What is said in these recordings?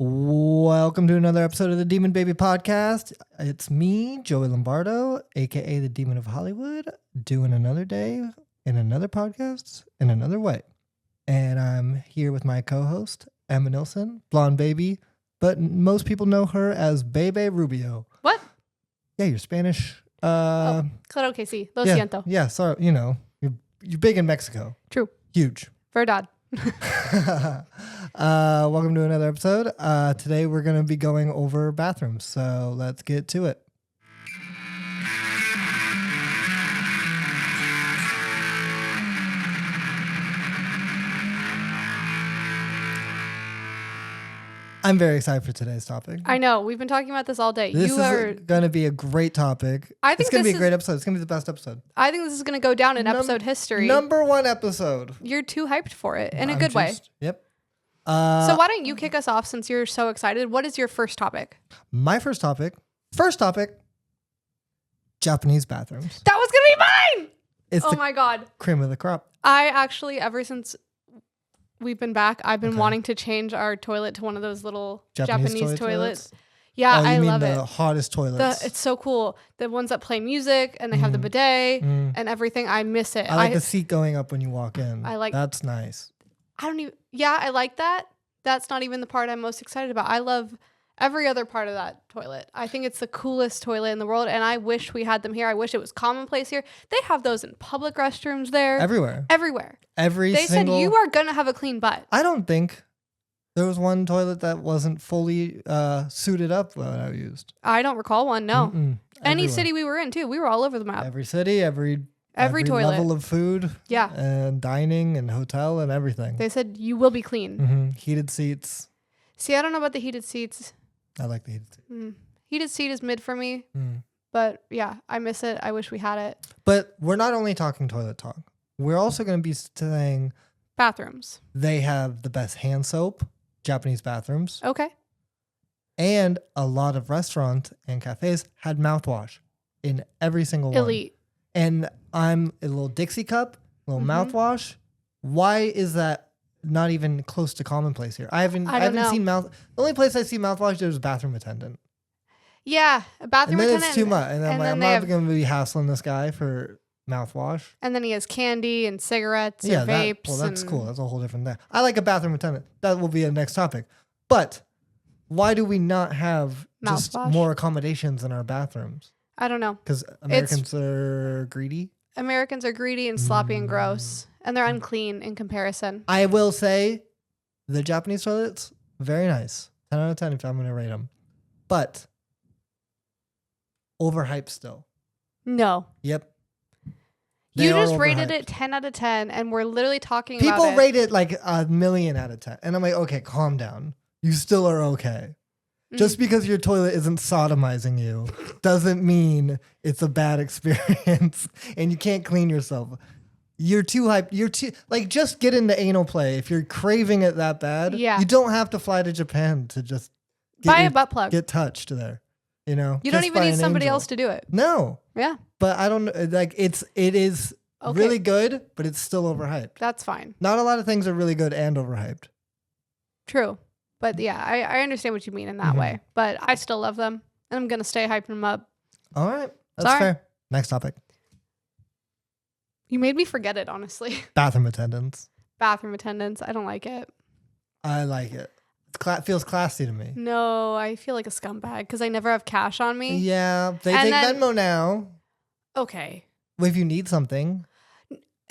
Welcome to another episode of the Demon Baby Podcast. It's me, Joey Lombardo, aka the Demon of Hollywood, doing another day in another podcast in another way. And I'm here with my co-host, Emma Nilsson, blonde baby, but most people know her as Bebe Rubio. What? Yeah, you're Spanish. Claro que sí. Lo yeah, siento. Yeah, sorry, you're big in Mexico. True. Huge. Verdad. Welcome to another episode. Today we're going to be going over bathrooms, so let's get to it. I'm very excited for today's topic. I know. We've been talking about this all day. This is going to be a great topic. I think it's going to be a great episode. It's going to be the best episode. I think this is going to go down in episode history. Number one episode. You're too hyped for it in a good way. Yep. So why don't you kick us off since you're so excited? What is your first topic? My first topic, Japanese bathrooms. That was going to be mine! It's my God. Cream of the crop. I actually, ever since we've been back, I've been wanting to change our toilet to one of those little Japanese toilets. Yeah, I love it. The hottest toilets. It's so cool. The ones that play music and they have the bidet and everything. I miss it. I like the seat going up when you walk in. That's nice. I like that. That's not even the part I'm most excited about. I love every other part of that toilet. I think it's the coolest toilet in the world, and I wish we had them here. I wish it was commonplace here. They have those in public restrooms there. Everywhere. They said you are going to have a clean butt. I don't think there was one toilet that wasn't fully suited up that I used. I don't recall one, no. Any city we were in, too. We were all over the map. Every city, every toilet. level of food. Yeah. And dining and hotel and everything. They said you will be clean. Mm-hmm. Heated seats. See, I don't know about the heated seats. I like the heated seat. Heated seat is mid for me. But yeah, I miss it. I wish we had it. But we're not only talking toilet talk. We're also going to be saying bathrooms. They have the best hand soap, Japanese bathrooms. Okay. And a lot of restaurants and cafes had mouthwash in every single Elite. One. And I'm a little Dixie cup, a little mouthwash. Why is that not even close to commonplace here? I haven't seen the only place I see mouthwash there's a bathroom attendant. Yeah, a bathroom attendant. And then it's too much. And I'm not going to be hassling this guy for mouthwash. And then he has candy and cigarettes and vapes. That's cool. That's a whole different thing. I like a bathroom attendant. That will be a next topic. But why do we not have just more accommodations in our bathrooms? I don't know. Because Americans are greedy? Americans are greedy and sloppy and gross. And they're unclean in comparison. I will say the Japanese toilets, very nice. 10 out of 10 if I'm going to rate them. But overhyped still. No. Yep. You just rated it 10 out of 10 and we're literally talking about it. People rate it like a million out of 10. And I'm like, okay, calm down. You still are okay. Just because your toilet isn't sodomizing you doesn't mean it's a bad experience and you can't clean yourself. You're too hyped. Just get into anal play. If you're craving it that bad, you don't have to fly to Japan to just buy a butt plug. Get touched there. You don't even need somebody else to do it. No. Yeah. But I don't it is really good, but it's still overhyped. That's fine. Not a lot of things are really good and overhyped. True. But yeah, I understand what you mean in that way. But I still love them. And I'm going to stay hyping them up. All right. That's fair. Next topic. You made me forget it, honestly. Bathroom attendants. Bathroom attendants. I don't like it. I like it. It feels classy to me. No, I feel like a scumbag because I never have cash on me. Yeah. They take Venmo now. Okay. Well, if you need something.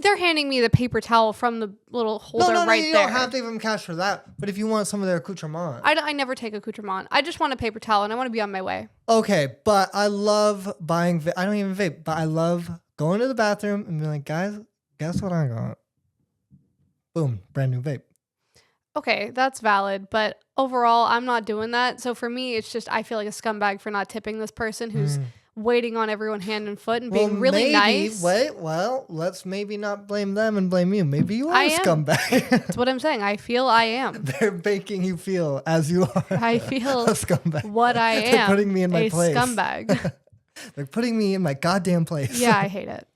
They're handing me the paper towel from the little holder right there. You don't have to give them cash for that. But if you want some of their accoutrement. I never take accoutrement. I just want a paper towel and I want to be on my way. Okay, but I love buying. I don't even vape, but I love going to the bathroom and being like, guys, guess what I got? Boom, brand new vape. Okay, that's valid. But overall, I'm not doing that. So for me, it's just I feel like a scumbag for not tipping this person who's waiting on everyone hand and foot and being really nice. Let's maybe not blame them and blame you. Maybe you are a scumbag. That's what I'm saying. I feel I am. They're making you feel as you are. I feel a scumbag. What I am. They're putting me in my place. A scumbag. They're putting me in my goddamn place. Yeah, I hate it.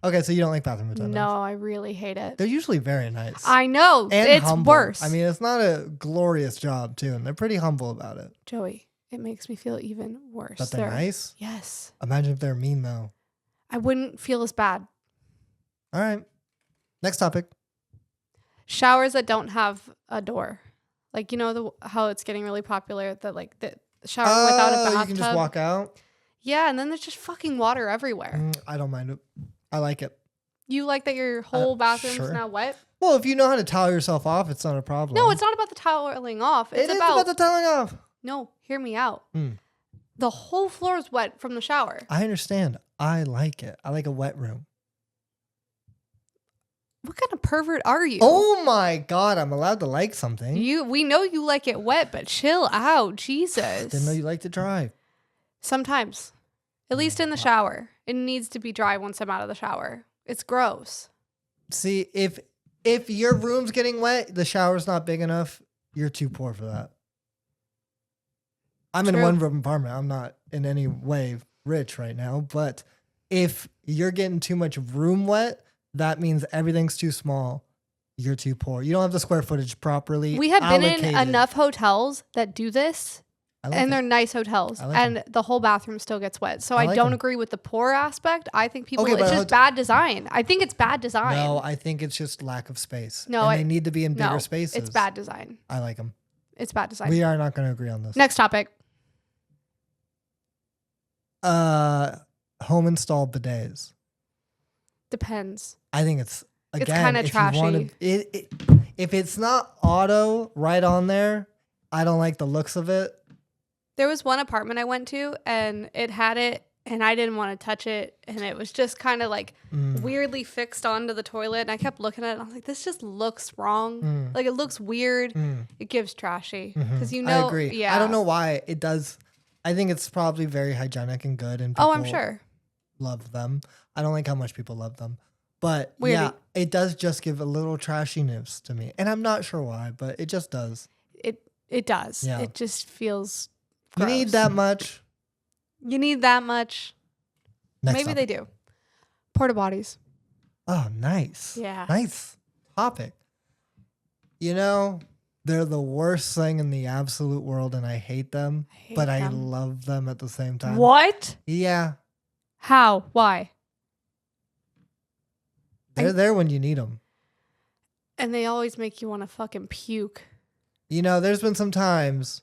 Okay, so you don't like bathroom attendants? No, I really hate it. They're usually very nice. I know. And It's humble. worse. I mean, it's not a glorious job, too, and they're pretty humble about it. Joey, it makes me feel even worse. But they're nice? Yes. Imagine if they're mean, though. I wouldn't feel as bad. All right. Next topic. Showers that don't have a door. Like, you know how it's getting really popular that like the shower without a bathtub. You can just walk out? Yeah, and then there's just fucking water everywhere. I don't mind it. I like it. You like that your whole bathroom's sure. now wet? Well, if you know how to towel yourself off, it's not a problem. No, it's not about the toweling off. It's It is about the toweling off. No, hear me out. Mm. The whole floor is wet from the shower. I understand. I like it. I like a wet room. What kind of pervert are you? Oh my God, I'm allowed to like something. We know you like it wet, but chill out, Jesus. Didn't know you liked to dry. Sometimes. At least in the shower. It needs to be dry once I'm out of the shower. It's gross. See, if your room's getting wet, the shower's not big enough, you're too poor for that. I'm in a True. one-room apartment. I'm not in any way rich right now, but if you're getting too much room wet, that means everything's too small. You're too poor. You don't have the square footage properly. We have been in allocated. enough hotels that do this, I like and it. they're nice hotels, I like and the whole bathroom still gets wet. So I I, like don't 'em. agree with the poor aspect. I think people, Okay, it's but just bad design. I think it's bad design. No, I think it's just lack of space. No, and they need to be in bigger No, spaces. it's bad design. I like them. It's bad design. We are not going to agree on this. Next topic. Home installed bidets. Depends. I think it's again kinda if trashy. You wanna, if it's not auto right on there, I don't like the looks of it. There was one apartment I went to, and it had it, and I didn't want to touch it, and it was just kind of like weirdly fixed onto the toilet, and I kept looking at it, and I was like, this just looks wrong. Like, it looks weird. It gives trashy. Because I agree. Yeah. I don't know why it does. I think it's probably very hygienic and good, and Oh, I'm people sure. love them. I don't like how much people love them. But Weird. yeah, it does just give a little trashiness to me. And I'm not sure why, but it just does. It does. Yeah. It just feels You gross. need that much. You need that much. Next Maybe topic. they do. Porta potties. Oh, nice. Yeah. Nice topic. You know, they're the worst thing in the absolute world, and I hate them, but I them. love them at the same time. What? Yeah. How? Why? They're there when you need them. And they always make you want to fucking puke. You know, there's been some times,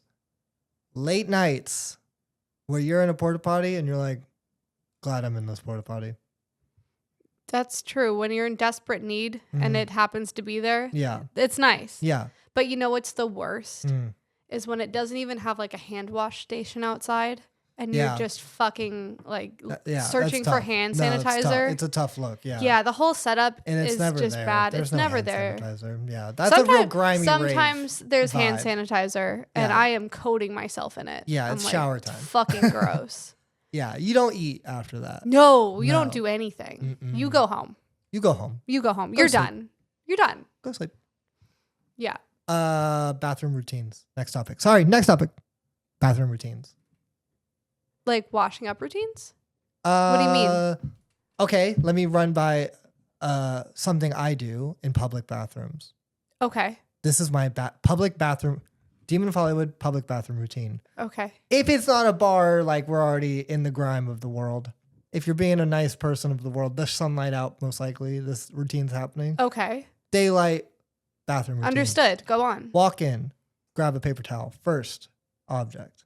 late nights, where you're in a porta potty and you're like, glad I'm in this porta potty. That's true. When you're in desperate need and it happens to be there, Yeah. it's nice. Yeah. But you know what's the worst? Mm. Is when it doesn't even have like a hand wash station outside and Yeah. you're just fucking like Yeah. searching that's for tough. hand No, it's tough. sanitizer. It's a tough look. Yeah. Yeah, the whole setup And it's is never just there. bad. There's It's no never hand there. sanitizer. Yeah. That's a real grimy Sometimes there's hand vibe. sanitizer and Yeah. I am coating myself in it. Yeah, I'm it's like, shower time. Fucking gross. Yeah. You don't eat after that. No, you No. don't do anything. Mm-mm. You go home. You go home. You go home. Go You're sleep. done. You're done. Go sleep. Yeah. Bathroom routines. Next topic. Sorry. Next topic. Bathroom routines. Like washing up routines? What do you mean? Okay. Let me run by something I do in public bathrooms. Okay. This is my public bathroom, Demon of Hollywood public bathroom routine. Okay. If it's not a bar, like we're already in the grime of the world. If you're being a nice person of the world, there's sunlight out, most likely. This routine's happening. Okay. Daylight bathroom routine. Understood. Go on. Walk in, grab a paper towel. First object.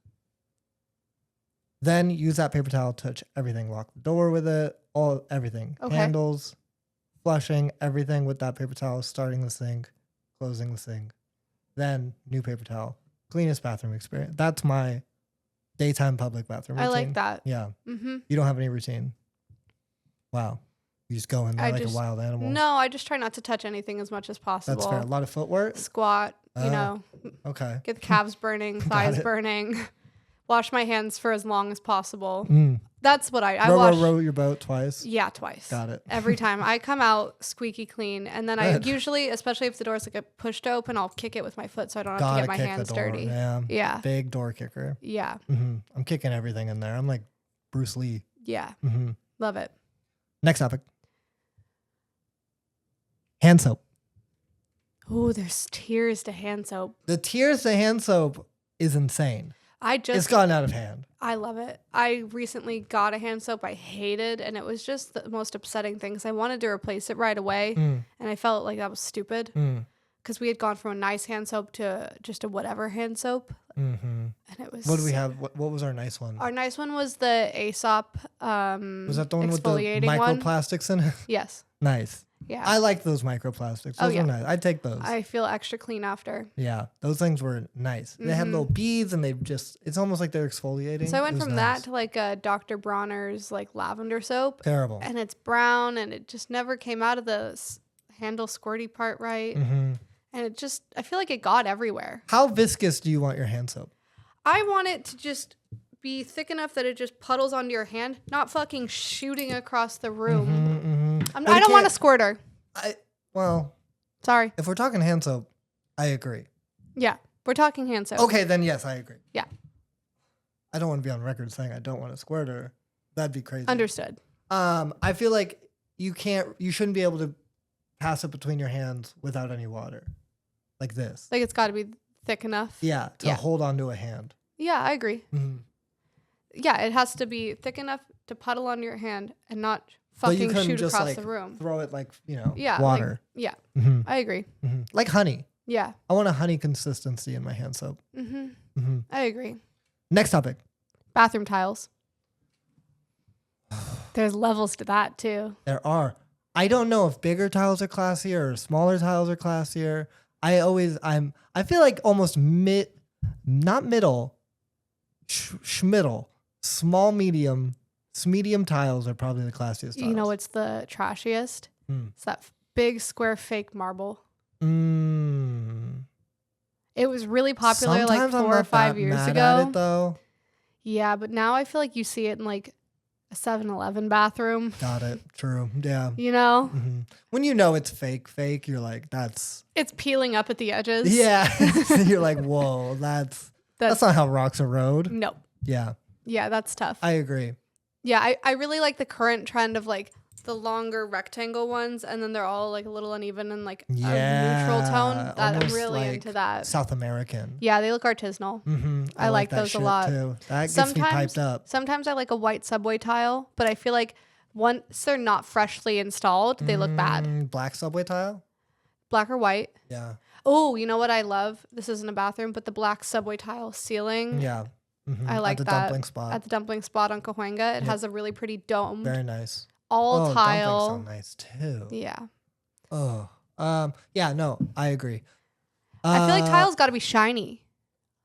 Then use that paper towel, touch everything, lock the door with it, everything. Okay. Handles, flushing, everything with that paper towel, starting the sink, closing the sink. Then new paper towel. Cleanest bathroom experience. That's my daytime public bathroom routine. I like that. Yeah. Mm-hmm. You don't have any routine. Wow. You just go in there I like just- a wild animal. No, I just try not to touch anything as much as possible. That's fair. A lot of footwork. Squat, you Oh. know, Okay. get the calves burning, thighs it. burning, wash my hands for as long as possible. Mm. That's what I row, wash. row your boat twice. Yeah, twice. Got it. Every time I come out squeaky clean, and then I Good. usually, especially if the door's like a pushed open, I'll kick it with my foot so I don't have Gotta to get my kick hands the door. dirty. Yeah. Yeah, Big door kicker. yeah, I'm kicking everything in there. I'm like Bruce Lee. yeah. hmm Love it. Next topic. Hand soap. Oh, there's tiers to hand soap. The tiers to hand soap is insane. It's gotten out of hand. I love it. I recently got a hand soap I hated, and it was just the most upsetting thing because I wanted to replace it right away, and I felt like that was stupid because we had gone from a nice hand soap to just a whatever hand soap, and it was. What do we have? What was our nice one? Our nice one was the Aesop. Was that the one with the exfoliating microplastics in it? Yes. Nice. Yeah. I like those microplastics. Those are nice. I'd take those. I feel extra clean after. Yeah, those things were nice. They had little beads, and it's almost like they're exfoliating. So I went from that to like a Dr. Bronner's like lavender soap. Terrible. And it's brown, and it just never came out of the handle squirty part right. And it just, I feel like it got everywhere. How viscous do you want your hand soap? I want it to just be thick enough that it just puddles onto your hand, not fucking shooting across the room. I don't want a squirter. Sorry. If we're talking hand soap, I agree. Yeah, we're talking hand soap. Okay, then yes, I agree. Yeah. I don't want to be on record saying I don't want a squirter. That'd be crazy. Understood. I feel like you shouldn't be able to pass it between your hands without any water. Like this. Like it's got to be thick enough. Yeah, to hold onto a hand. Yeah, I agree. Yeah, it has to be thick enough to puddle onto your hand and not fucking shoot just across the room. Throw it like, Like, water. I agree. Like honey. Yeah. I want a honey consistency in my hand soap. I agree. Next topic. Bathroom tiles. There's levels to that too. There are. I don't know if bigger tiles are classier or smaller tiles are classier. I feel like almost not middle, schmiddle, small, medium tiles are probably the classiest tiles. You know what's the trashiest? It's that big square fake marble. It was really popular Sometimes like 4 or 5 years mad ago. At it, though. Yeah, but now I feel like you see it in like a 7-Eleven bathroom. Got it. True. Yeah. You know? When you know it's fake, you're like, it's peeling up at the edges. Yeah. You're like, whoa, that's not how rocks are rode. Nope. Yeah. Yeah, that's tough. I agree. Yeah, I really like the current trend of like the longer rectangle ones, and then they're all like a little uneven and like a neutral tone. I'm really like into that. South American. Yeah, they look artisanal. I like those shit a lot too. That gets me piped up. Sometimes I like a white subway tile, but I feel like once they're not freshly installed, they look bad. Black subway tile? Black or white? Yeah. Oh, you know what I love? This isn't a bathroom, but the black subway tile ceiling. Yeah. I like at the that. dumpling spot. At the dumpling spot on Cahuenga. It has a really pretty dome. Very nice. All tile. Dumplings sound nice too. Yeah. Oh. Yeah, no, I agree. I feel like tiles got to be shiny.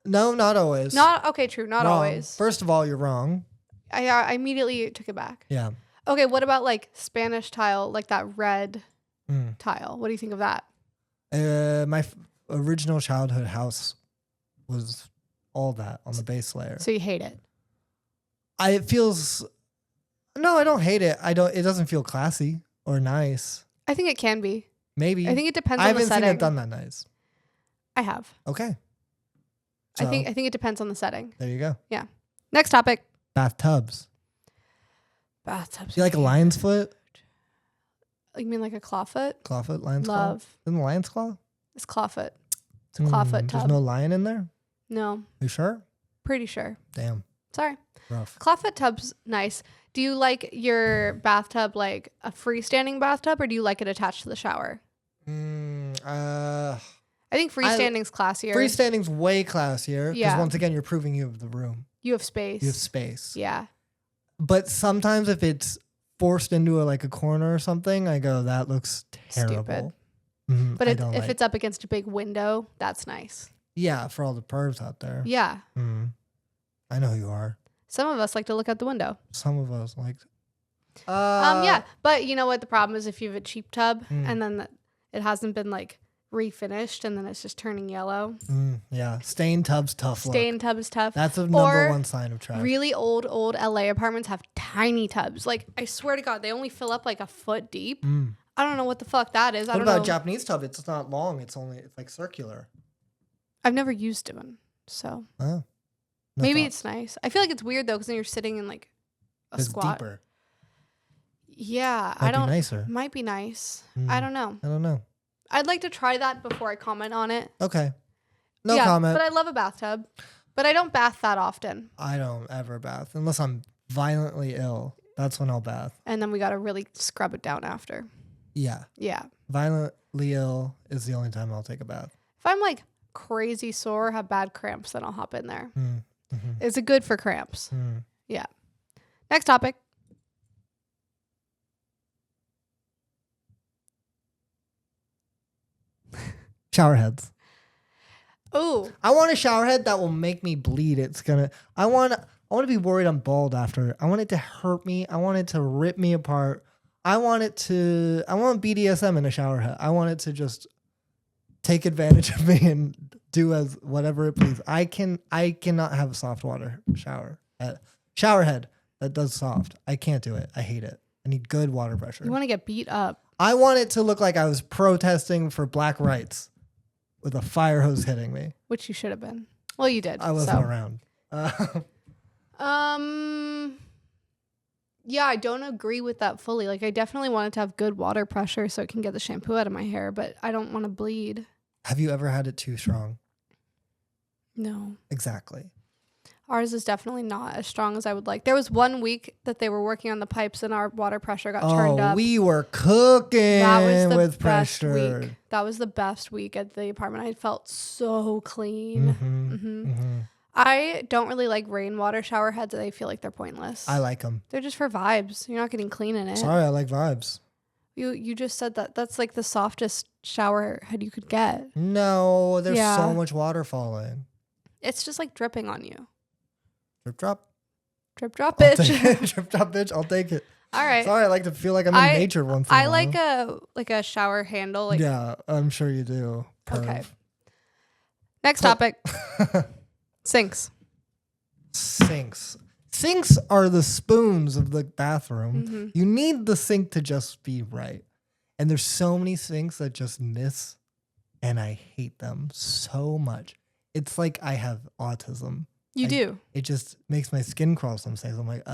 No, not always. True. Not wrong. always. First of all, you're wrong. I immediately took it back. Yeah. Okay, what about like Spanish tile, like that red tile? What do you think of that? My original childhood house was all that on the base layer. So you hate it? No, I don't hate it. It doesn't feel classy or nice. I think it can be. Maybe. I think it depends on the setting. I haven't seen it done that nice. I have. Okay. So, I think it depends on the setting. There you go. Yeah. Next topic. Bathtubs. Bathtubs. Do you like a lion's foot? You mean like a clawfoot? Clawfoot, lion's Love. claw? Isn't it lion's claw? It's clawfoot. It's a clawfoot tub. There's no lion in there? No. You sure? Pretty sure. Damn. Sorry. Rough. Clawfoot tub's nice. Do you like your bathtub like a freestanding bathtub, or do you like it attached to the shower? I think freestanding's classier. Freestanding's way classier. Yeah. Because once again, you're proving you have the room. You have space. You have space. Yeah. But sometimes if it's forced into a corner or something, I go, that looks terrible. Stupid. But if it's up against a big window, that's nice. Yeah, for all the pervs out there. Yeah. I know who you are. Some of us like to look out the window. Some of us like. Yeah, but you know what the problem is? If you have a cheap tub and then it hasn't been refinished and then it's just turning yellow. Yeah, stained tub's tough. Stained tub is tough. That's a number one sign of trash. Really old LA apartments have tiny tubs. I swear to God, they only fill up a foot deep. I don't know what the fuck that is. What about a Japanese tub? It's not long. It's circular. I've never used one, so. Oh. Maybe it's nice. I feel like it's weird though, because then you're sitting in a squat. Deeper. Yeah, Might be nicer. Might be nice. I don't know. I don't know. I'd like to try that before I comment on it. Okay. No comment. But I love a bathtub. But I don't bath that often. I don't ever bath unless I'm violently ill. That's when I'll bath. And then we got to really scrub it down after. Yeah. Yeah. Violently ill is the only time I'll take a bath. If I'm like crazy sore, have bad cramps, then I'll hop in there. Mm-hmm. Is it good for cramps? Mm. Yeah. Next topic. Shower heads. Ooh. I want a shower head that will make me bleed. I want to be worried I'm bald after. I want it to hurt me. I want it to rip me apart. I want BDSM in a shower head. I want it to just take advantage of me and do as whatever it pleases. I cannot have a soft water shower head that does soft. I can't do it. I hate it. I need good water pressure. You want to get beat up. I want it to look like I was protesting for black rights with a fire hose hitting me. Which you should have been. Well, you did. I wasn't around. Yeah, I don't agree with that fully. Like, I definitely want it to have good water pressure so it can get the shampoo out of my hair, but I don't want to bleed. Have you ever had it too strong? No. Exactly. Ours is definitely not as strong as I would like. There was 1 week that they were working on the pipes and our water pressure got turned up. We were cooking That was the with best pressure. week. That was the best week at the apartment. I felt so clean. I don't really like rainwater shower heads. I feel like they're pointless. I like them. They're just for vibes. You're not getting clean in it. Sorry, I like vibes. You just said that. That's like the softest shower head you could get. No, there's so much water falling. It's just like dripping on you. Drip drop. Drip drop, bitch. Drip drop, bitch. I'll take it. All right. Sorry, I like to feel like I'm in nature once in a while. I like a shower handle. Like, yeah, I'm sure you do. Perv. Okay. Next topic. Sinks. Sinks are the spoons of the bathroom. Mm-hmm. You need the sink to just be right. And there's so many sinks that just miss, and I hate them so much. It's like I have autism. You do. It just makes my skin crawl some days. I'm like,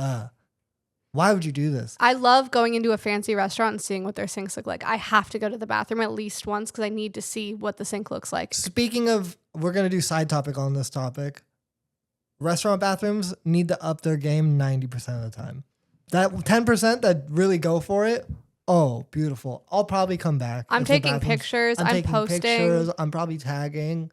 why would you do this? I love going into a fancy restaurant and seeing what their sinks look like. I have to go to the bathroom at least once because I need to see what the sink looks like. Speaking of, we're going to do side topic on this topic. Restaurant bathrooms need to up their game 90% of the time. That 10% that really go for it, oh, beautiful. I'll probably come back. I'm taking pictures. I'm posting. Pictures. I'm probably tagging.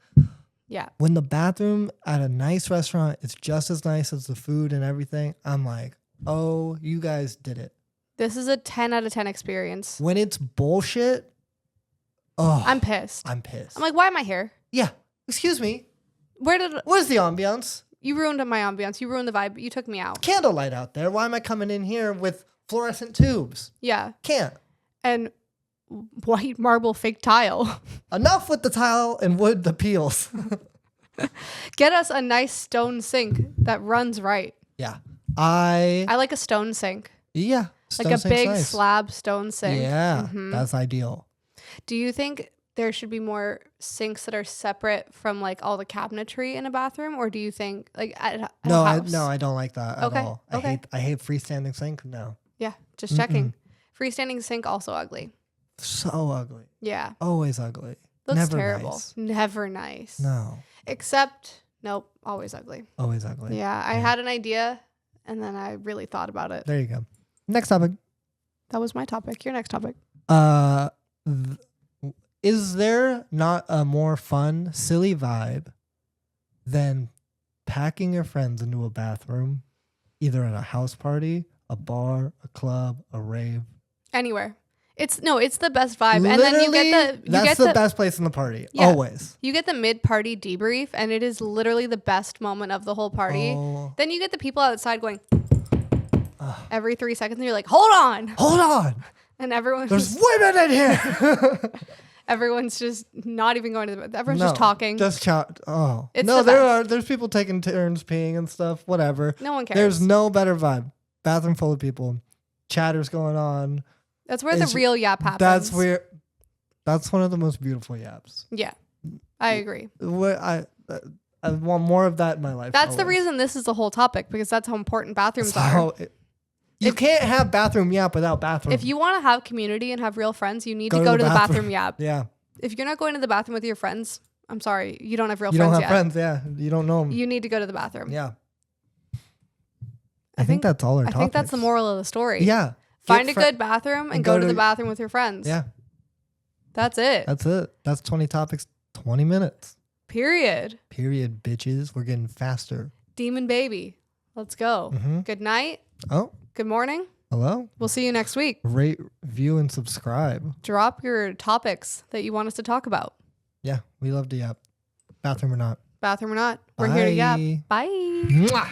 Yeah. When the bathroom at a nice restaurant is just as nice as the food and everything, I'm like, oh, you guys did it. This is a 10 out of 10 experience. When it's bullshit, oh, I'm pissed. I'm pissed. I'm like, why am I here? Yeah. Excuse me. What is the ambiance? You ruined my ambiance. You ruined the vibe. You took me out. Candlelight out there. Why am I coming in here with fluorescent tubes? Yeah. Can't. And white marble fake tile. Enough with the tile and wood, the peels. Get us a nice stone sink that runs right. Yeah. I like a stone sink. Yeah. Like a big slab stone sink. Yeah. That's ideal. Do you think there should be more sinks that are separate from like all the cabinetry in a bathroom, or do you think like at a house? I don't like that at all. Okay. I hate freestanding sink. No. Yeah, just checking. Freestanding sink also ugly. So ugly. Yeah. Always ugly. Looks Never terrible. Nice. Never nice. No. Except nope, always ugly. Always ugly. Yeah, I had an idea and then I really thought about it. There you go. Next topic. That was my topic. Your next topic. Is there not a more fun, silly vibe than packing your friends into a bathroom, either at a house party, a bar, a club, a rave? Anywhere. It's the best vibe. Literally, and then you get that's the best place in the party. Yeah. Always. You get the mid-party debrief, and it is literally the best moment of the whole party. Oh. Then you get the people outside going every 3 seconds, and you're like, hold on. And There's women in here. Everyone's just not even going to the everyone's just talking. Just chat. Oh. It's no, the best. there's people taking turns peeing and stuff, whatever. No one cares. There's no better vibe. Bathroom full of people. Chatters going on. That's where the real yap happens. That's one of the most beautiful yaps. Yeah. I agree. I want more of that in my life. That's the reason this is the whole topic, because that's how important bathrooms are. You can't have bathroom yap without bathroom. If you want to have community and have real friends, you need to go to the bathroom yap. Yeah. if you're not going to the bathroom with your friends, I'm sorry, you don't have real You friends don't have yet. friends, yeah. You don't know them. You need to go to the bathroom. Yeah. I think that's all our topics. I think that's the moral of the story. Yeah. Find a good bathroom and go to the bathroom with your friends. Yeah. That's it. That's it. That's 20 topics, 20 minutes. Period. Period, bitches. We're getting faster. Demon Babie. Let's go. Good night. Oh. Good morning. Hello. We'll see you next week. Rate, view, and subscribe. Drop your topics that you want us to talk about. Yeah. We love to yap. Bathroom or not. Bathroom or not. We're here to yap. Bye. Bye. Mwah.